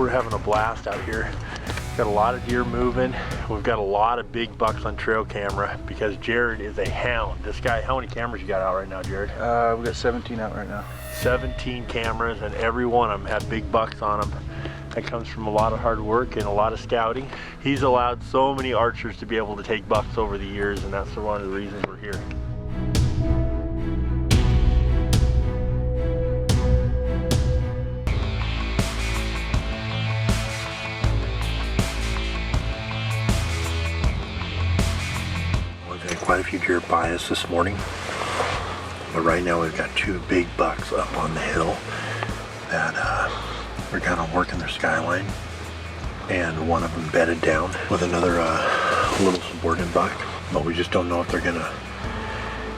we're having a blast out here. Got a lot of deer moving. We've got a lot of big bucks on trail camera because Jerrid is a hound. This guy, how many cameras you got out right now, Jerrid? We got 17 out right now. 17 cameras, and every one of them have big bucks on them. That comes from a lot of hard work and a lot of scouting. He's allowed so many archers to be able to take bucks over the years, and that's one of the reasons we're here. Quite a few deer by us this morning, but right now we've got two big bucks up on the hill that are kind of working their skyline, and one of them bedded down with another little subordinate buck, but we just don't know if they're gonna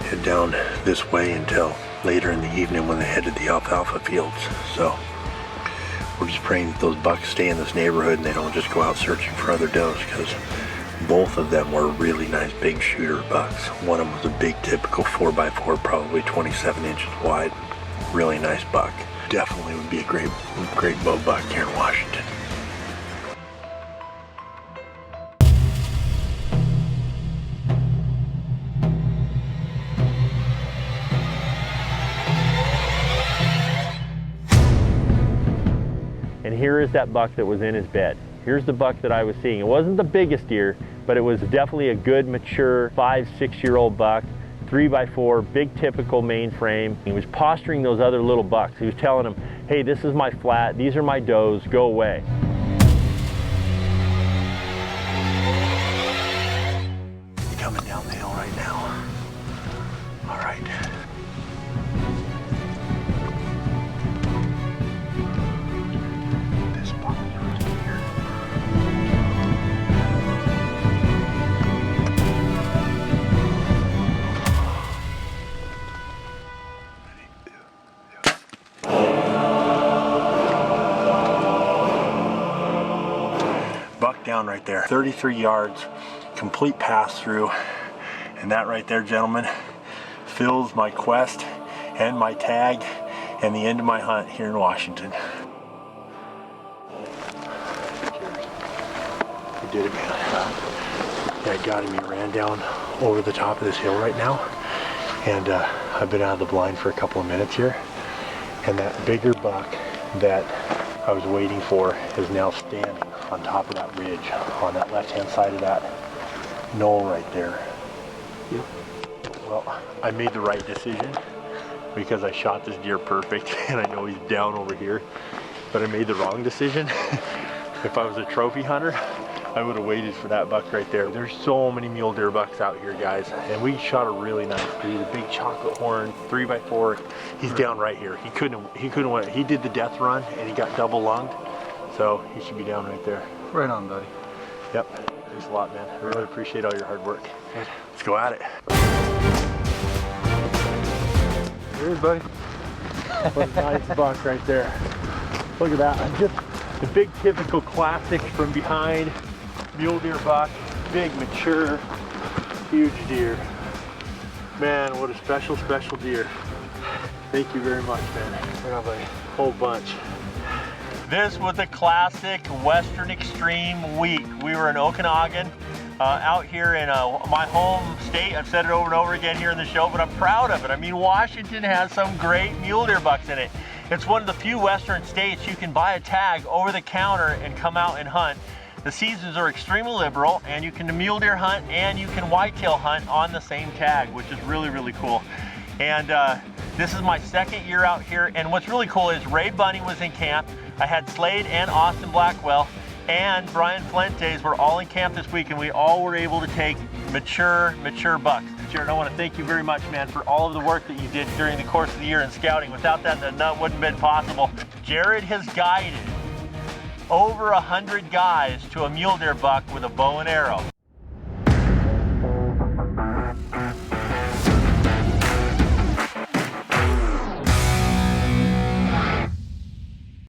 head down this way until later in the evening when they head to the alfalfa fields. So we're just praying that those bucks stay in this neighborhood and they don't just go out searching for other does, because both of them were really nice big shooter bucks. One of them was a big typical 4x4, probably 27 inches wide. Really nice buck. Definitely would be a great bow buck here in Washington. And here is that buck that was in his bed. Here's the buck that I was seeing. It wasn't the biggest deer, but it was definitely a good, mature 5-6-year-old buck, 3x4, big typical mainframe. He was posturing those other little bucks. He was telling them, hey, this is my flat, these are my does, go away. He's coming down the hill right now. All right. This buck is right here. Buck down right there, 33 yards, complete pass through, and that right there, gentlemen, fills my quest and my tag and the end of my hunt here in Washington. You did it, man. Yeah, I got him. He ran down over the top of this hill right now, and I've been out of the blind for a couple of minutes here, and that bigger buck that I was waiting for is now standing on top of that ridge on that left-hand side of that knoll right there. Yep. Well, I made the right decision because I shot this deer perfect, and I know he's down over here, but I made the wrong decision. If I was a trophy hunter, I would have waited for that buck right there. There's so many mule deer bucks out here, guys, and we shot a really nice dude, a big chocolate horn, 3x4. He's down right here. He couldn't win. He did the death run and he got double lunged, so he should be down right there. Right on, buddy. Yep. Thanks a lot, man. I really appreciate all your hard work. Let's go at it. Here's, buddy. What a nice buck right there. Look at that. Just the big typical classic from behind mule deer buck. Big, mature, huge deer. Man, what a special deer. Thank you very much, man. Right on, buddy. Whole bunch. This was a classic Western Extreme week. We were in Okanagan, out here in my home state. I've said it over and over again here in the show, but I'm proud of it. I mean, Washington has some great mule deer bucks in it. It's one of the few Western states you can buy a tag over the counter and come out and hunt. The seasons are extremely liberal, and you can mule deer hunt and you can whitetail hunt on the same tag, which is really, really cool. And this is my second year out here, and what's really cool is Ray Bunny was in camp. I had Slade and Austin Blackwell and Brian Fuentes were all in camp this week, and we all were able to take mature bucks. Jerrid, I want to thank you very much, man, for all of the work that you did during the course of the year in scouting. Without that, the nut wouldn't have been possible. Jerrid has guided over 100 guys to a mule deer buck with a bow and arrow.